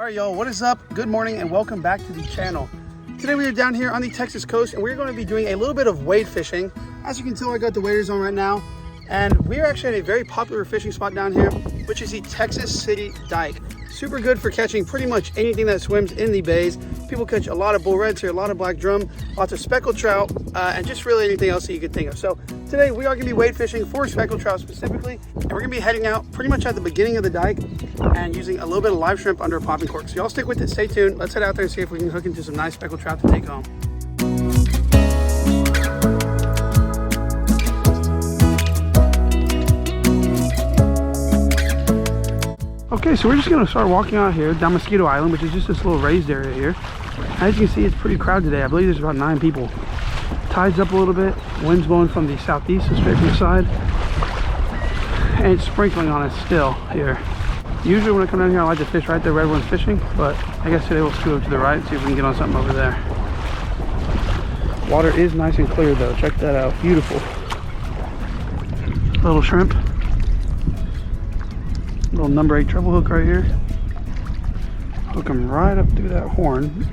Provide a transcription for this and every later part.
All right, y'all, what is up? Good morning and welcome back to the channel. Today we are down here on the Texas coast and we're going to be doing a little bit of wade fishing. As you can tell, I got the waders on right now, and we're actually at a very popular fishing spot down here, which is the Texas City Dike. Super good for catching pretty much anything that swims in the bays. People catch a lot of bull reds here, a lot of black drum, lots of speckled trout, and just really anything else that you could think of. So today we are gonna be wade fishing for speckled trout specifically, and we're gonna be heading out pretty much at the beginning of the dike and using a little bit of live shrimp under a popping cork. So y'all stick with it, stay tuned. Let's head out there and see if we can hook into some nice speckled trout to take home. Okay, so we're just gonna start walking out here down Mosquito Island, which is just this little raised area here. As you can see, it's pretty crowded today. I believe there's about 9 people. Tide's up a little bit, wind's blowing from the southeast, so straight from the side. And it's sprinkling on us still here. Usually when I come down here, I like to fish right there where everyone's fishing, but I guess today we'll scoot up to the right and see if we can get on something over there. Water is nice and clear though, check that out, beautiful. Little shrimp. Little number 8 treble hook right here. Hook them right up through that horn.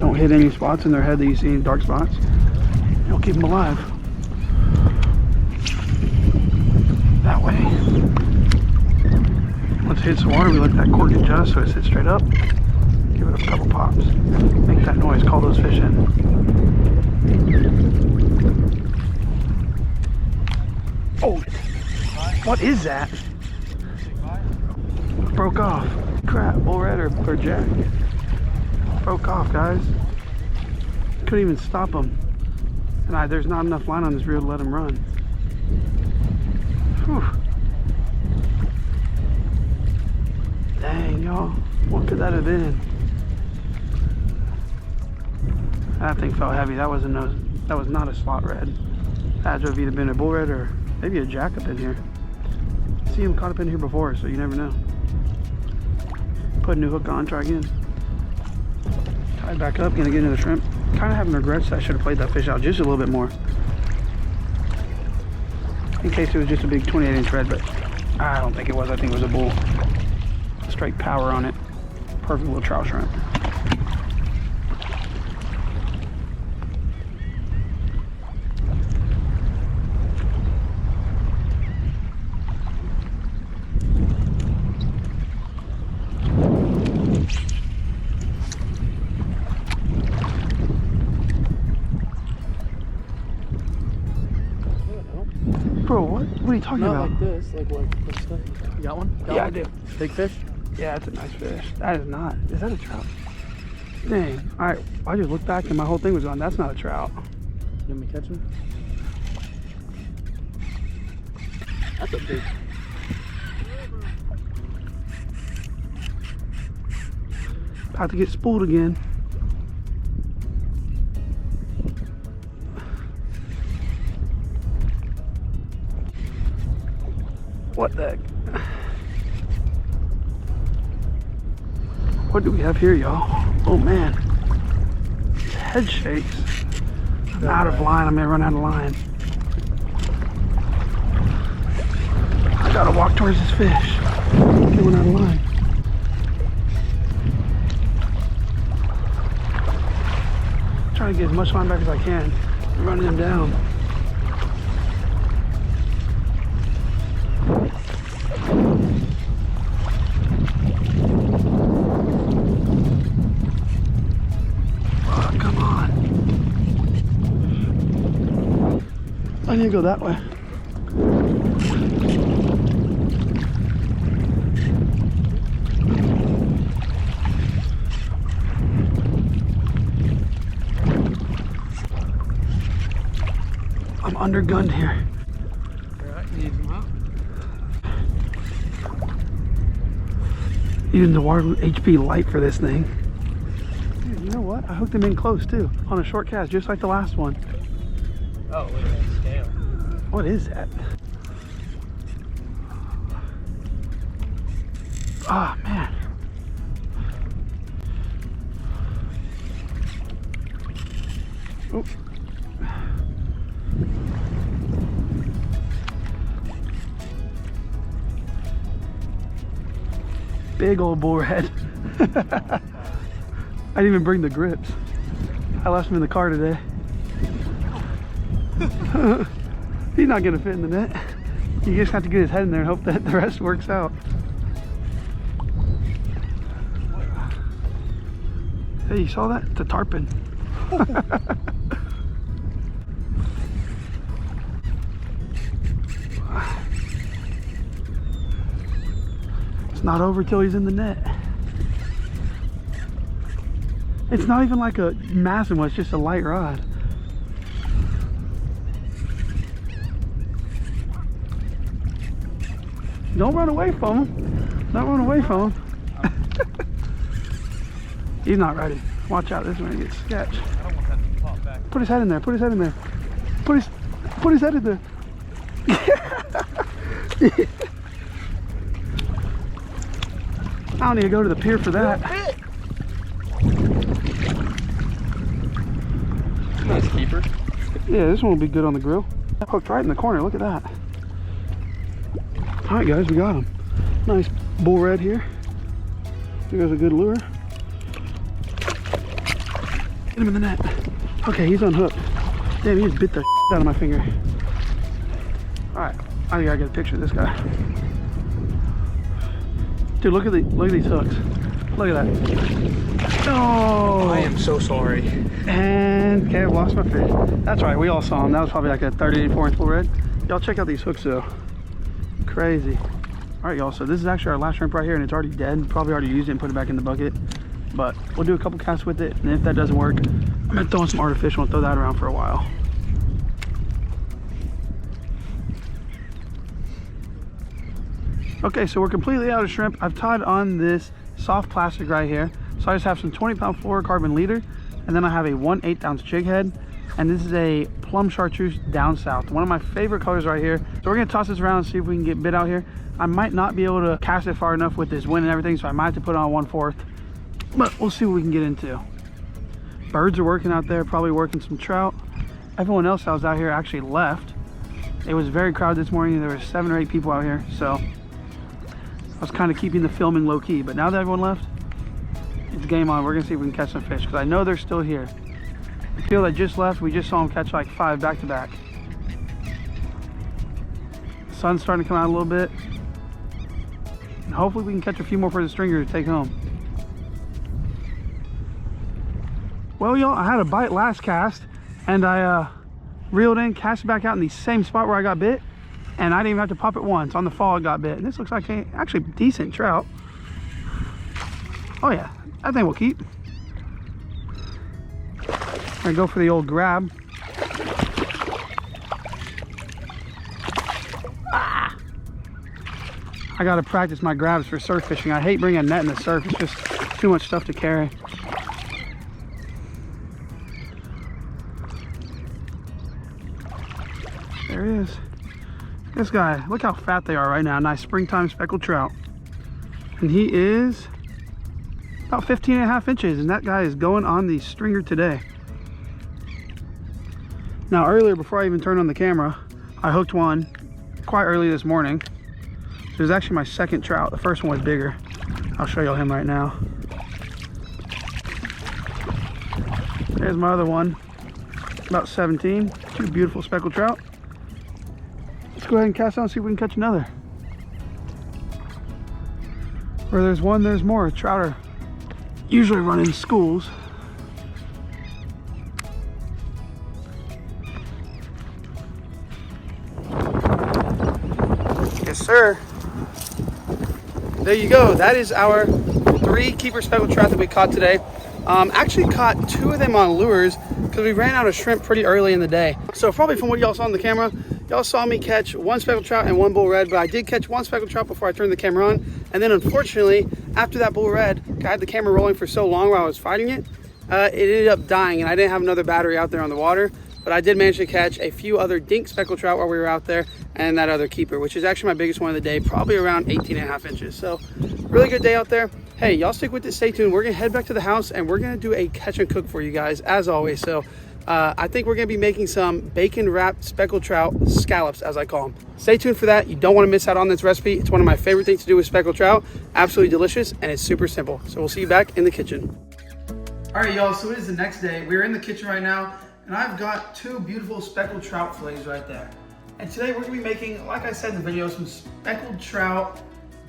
Don't hit any spots in their head that you see in dark spots. It'll keep them alive. That way. Once it hits the water, we let that cork adjust so it sits straight up. Give it a couple pops. Make that noise, call those fish in. Oh, what is that? Broke off. Crap, bull red or jack. Broke off, guys. Couldn't even stop him. And there's not enough line on this reel to let him run. Whew. Dang, y'all. What could that have been? That thing felt heavy. That was not a slot red. That would have either been a bull red or maybe a jack up in here. See him caught up in here before, so you never know. Put a new hook on, try again. Tied back up, gonna get into the shrimp. Kind of having regrets that I should have played that fish out just a little bit more. In case it was just a big 28-inch red, but I don't think it was. I think it was a bull. Straight power on it. Perfect little trout shrimp. Bro, what are you talking about? Not like this, like what stuff? You got one? Yeah, I do. Big fish? Yeah, it's a nice fish. That is not. Is that a trout? Dang. Alright, I just looked back and my whole thing was gone. That's not a trout. You want me to catch him? That's a big. About to get spooled again. What the heck? What do we have here, y'all? Oh man, his head shakes. I'm out of line. I'm gonna run out of line. I gotta walk towards this fish. I'm getting out of line. Trying to get as much line back as I can. I'm running him down. I need to go that way. I'm undergunned here. Alright, you need some help? Using the water HP light for this thing. Dude, you know what? I hooked him in close too, on a short cast, just like the last one. Oh, look at that scale. What is that? Ah, man. Oh. Big old bullhead. I didn't even bring the grips. I left them in the car today. He's not gonna fit in the net. You just have to get his head in there and hope that the rest works out. Hey, you saw that? It's a tarpon. It's not over till he's in the net. It's not even like a massive one, it's just a light rod. Don't run away from him. Don't run away from him. He's not ready. Watch out, this is gonna get sketch. I don't want that to pop back. Put his head in there, put his head in there. Put his head in there. I don't need to go to the pier for that. Nice keeper. Yeah, this one will be good on the grill. Hooked right in the corner, look at that. All right guys, we got him. Nice bull red here. Here goes a good lure. Get him in the net. Okay, he's unhooked. Damn, he just bit the out of my finger. All right, I gotta get a picture of this guy. Dude, look at these hooks. Look at that. Oh, I am so sorry. and okay, I've lost my fish. That's right, we all saw him. That was probably like a 34-inch bull red. Y'all check out these hooks though. Crazy. All right, y'all, so this is actually our last shrimp right here, and it's already dead. Probably already used it and put it back in the bucket. But we'll do a couple casts with it, and if that doesn't work, I'm gonna throw in some artificial and throw that around for a while. Okay, so we're completely out of shrimp. I've tied on this soft plastic right here. So I just have some 20-pound fluorocarbon leader, and then I have a 1/8 ounce jig head, and this is a plum chartreuse down south, one of my favorite colors right here. So we're gonna toss this around and see if we can get bit out here. I might not be able to cast it far enough with this wind and everything, so I might have to put it on 1/4, but we'll see what we can get into. Birds are working out there, probably working some trout. Everyone else that was out here actually left. It was very crowded this morning. There were 7 or 8 people out here, so I was kind of keeping the filming low key, but now that everyone left, it's game on. We're gonna see if we can catch some fish, because I know they're still here. The people that just left, we just saw them catch like 5 back to back. The sun's starting to come out a little bit, and hopefully we can catch a few more for the stringer to take home. Well, y'all, I had a bite last cast, and I reeled in, cast it back out in the same spot where I got bit, and I didn't even have to pop it once. On the fall, it got bit, and this looks like a actually decent trout. Oh yeah, that thing will keep. I'm gonna go for the old grab. Ah! I gotta practice my grabs for surf fishing. I hate bringing a net in the surf. It's just too much stuff to carry. There he is. This guy, look how fat they are right now. Nice springtime speckled trout. And he is about 15.5 inches, and that guy is going on the stringer today. Now earlier, before I even turned on the camera, I hooked one quite early this morning. It was actually my second trout. The first one was bigger. I'll show you him right now. There's my other one, about 17. 2 beautiful speckled trout. Let's go ahead and cast out and see if we can catch another. Where there's one, there's more. Trout are usually running schools. Yes, sir. There you go. That is our 3 keeper speckled trout that we caught today. Actually caught 2 of them on lures because we ran out of shrimp pretty early in the day. So probably from what y'all saw on the camera, y'all saw me catch 1 speckled trout and 1 bull red, but I did catch 1 speckled trout before I turned the camera on. And then unfortunately, after that bull red, I had the camera rolling for so long while I was fighting it, it ended up dying, and I didn't have another battery out there on the water. But I did manage to catch a few other dink speckled trout while we were out there, and that other keeper, which is actually my biggest one of the day, probably around 18.5 inches. So really good day out there. Hey, y'all stick with this, stay tuned. We're gonna head back to the house and we're gonna do a catch and cook for you guys as always. So I think we're gonna be making some bacon wrapped speckled trout scallops, as I call them. Stay tuned for that. You don't wanna miss out on this recipe. It's one of my favorite things to do with speckled trout. Absolutely delicious, and it's super simple. So we'll see you back in the kitchen. All right, y'all, so it is the next day. We're in the kitchen right now, and I've got 2 beautiful speckled trout fillets right there. And today we're gonna be making, like I said in the video, some speckled trout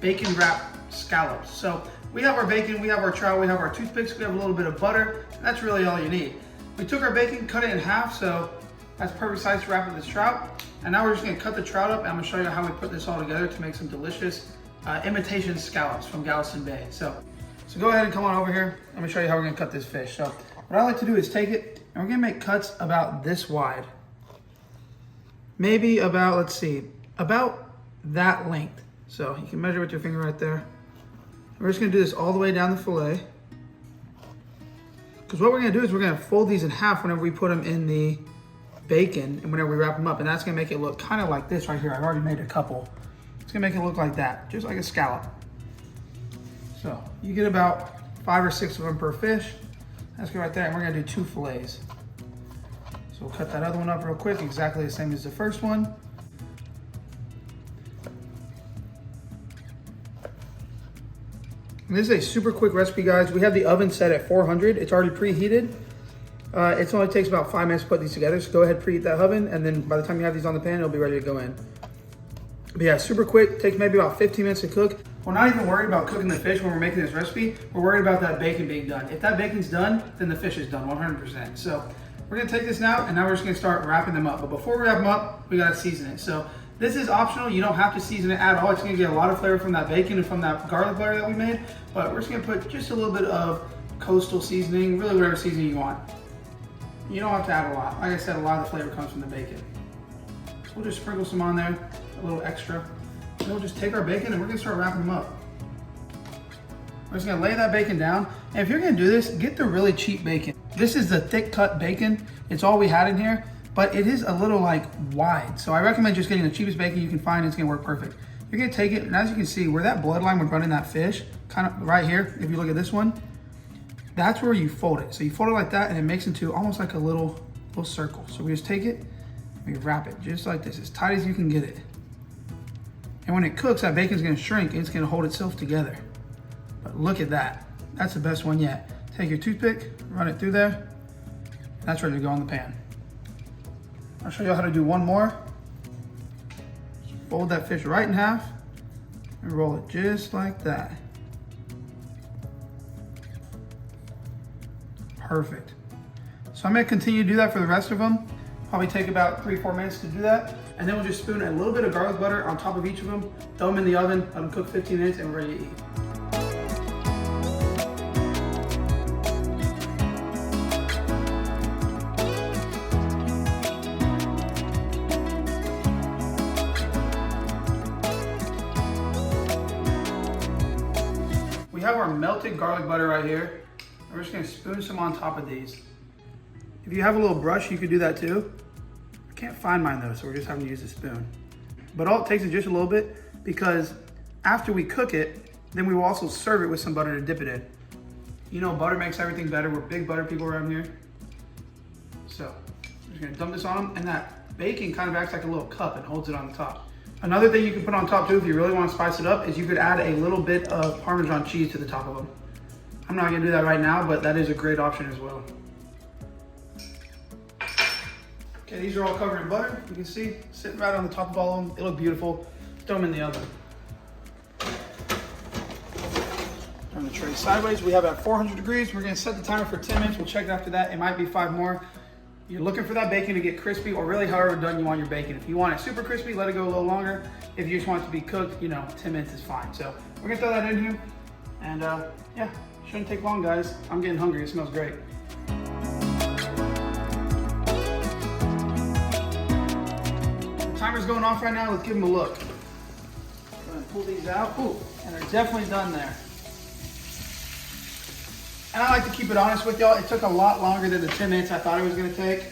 bacon wrapped scallops. So we have our bacon, we have our trout, we have our toothpicks, we have a little bit of butter, and that's really all you need. We took our bacon, cut it in half, so that's perfect size to wrap up this trout. And now we're just gonna cut the trout up, and I'm gonna show you how we put this all together to make some delicious imitation scallops from Galveston Bay. So go ahead and come on over here. Let me show you how we're gonna cut this fish. So what I like to do is take it, and we're gonna make cuts about this wide. Maybe about, let's see, about that length. So you can measure with your finger right there. We're just gonna do this all the way down the fillet. Because what we're gonna do is we're gonna fold these in half whenever we put them in the bacon and whenever we wrap them up. And that's gonna make it look kind of like this right here. I've already made a couple. It's gonna make it look like that, just like a scallop. So you get about 5 or 6 of them per fish. That's good right there. And we're gonna do 2 fillets. So we'll cut that other one up real quick, exactly the same as the first one. And this is a super quick recipe, guys. We have the oven set at 400. It's already preheated. It only takes about 5 minutes to put these together. So go ahead, preheat that oven, and then by the time you have these on the pan, it'll be ready to go in. But yeah, super quick. Takes maybe about 15 minutes to cook. We're not even worried about cooking the fish when we're making this recipe. We're worried about that bacon being done. If that bacon's done, then the fish is done 100%. So we're gonna take this now, and now we're just gonna start wrapping them up. But before we wrap them up, we gotta season it. So this is optional. You don't have to season it at all. It's gonna get a lot of flavor from that bacon and from that garlic butter that we made. But we're just gonna put just a little bit of coastal seasoning, really whatever seasoning you want. You don't have to add a lot. Like I said, a lot of the flavor comes from the bacon. So we'll just sprinkle some on there, a little extra. And we'll just take our bacon and we're gonna start wrapping them up. We're just gonna lay that bacon down. And if you're gonna do this, get the really cheap bacon. This is the thick cut bacon. It's all we had in here, but it is a little like wide. So I recommend just getting the cheapest bacon you can find. It's gonna work perfect. You're gonna take it, and as you can see, where that bloodline would run in that fish, kind of right here, if you look at this one, that's where you fold it. So you fold it like that, and it makes into almost like a little circle. So we just take it, we wrap it just like this, as tight as you can get it. And when it cooks, that bacon's gonna shrink, and it's gonna hold itself together. But look at that. That's the best one yet. Take your toothpick, run it through there. That's ready to go in the pan. I'll show you how to do one more. Fold that fish right in half and roll it just like that. Perfect. So I'm gonna continue to do that for the rest of them. Probably take about 3-4 minutes to do that. And then we'll just spoon a little bit of garlic butter on top of each of them, throw them in the oven, let them cook 15 minutes, and we're ready to eat. We have our melted garlic butter right here. We're just gonna spoon some on top of these. If you have a little brush, you could do that too. I can't find mine though, so we're just having to use a spoon. But all it takes is just a little bit, because after we cook it, then we will also serve it with some butter to dip it in. You know, butter makes everything better. We're big butter people around here. So I'm just gonna dump this on them, and that bacon kind of acts like a little cup and holds it on the top. Another thing you can put on top too, if you really want to spice it up, is you could add a little bit of Parmesan cheese to the top of them. I'm not gonna do that right now, but that is a great option as well. Okay, these are all covered in butter. You can see, sitting right on the top of all of them. They look beautiful. Throw them in the oven. Turn the tray sideways. We have it at 400 degrees. We're gonna set the timer for 10 minutes. We'll check it after that. It might be 5 more. You're looking for that bacon to get crispy, or really however done you want your bacon. If you want it super crispy, let it go a little longer. If you just want it to be cooked, 10 minutes is fine. So we're gonna throw that in here. And yeah, shouldn't take long, guys. I'm getting hungry, it smells great. The timer's going off right now, let's give them a look. Go ahead and pull these out. Ooh, and they're definitely done there. And I like to keep it honest with y'all. It took a lot longer than the 10 minutes I thought it was gonna take.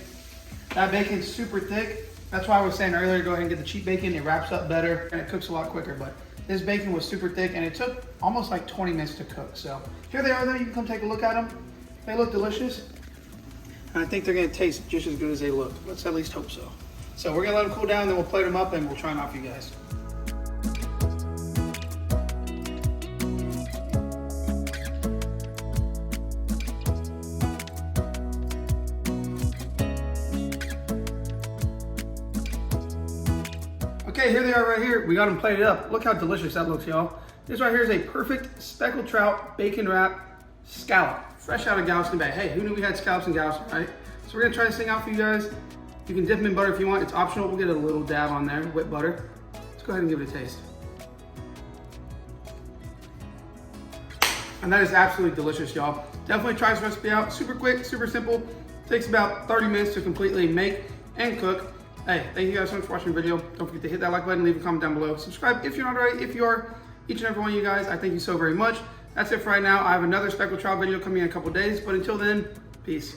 That bacon's super thick. That's why I was saying earlier, go ahead and get the cheap bacon. It wraps up better and it cooks a lot quicker. But this bacon was super thick and it took almost like 20 minutes to cook. So here they are though, you can come take a look at them. They look delicious. And I think they're gonna taste just as good as they look. Let's at least hope so. So we're gonna let them cool down, then we'll plate them up and we'll try them out for you guys. Okay, here they are right here. We got them plated up. Look how delicious that looks, y'all. This right here is a perfect speckled trout bacon wrap scallop, fresh out of Galveston Bay. Hey, who knew we had scallops in Galveston, right? So we're gonna try this thing out for you guys. You can dip them in butter if you want. It's optional. We'll get a little dab on there, whipped butter. Let's go ahead and give it a taste. And that is absolutely delicious, y'all. Definitely try this recipe out. Super quick, super simple. Takes about 30 minutes to completely make and cook. Hey, thank you guys so much for watching the video. Don't forget to hit that like button, leave a comment down below. Subscribe if you're not already. If you are, each and every one of you guys, I thank you so very much. That's it for right now. I have another speckled trout video coming in a couple days, but until then, peace.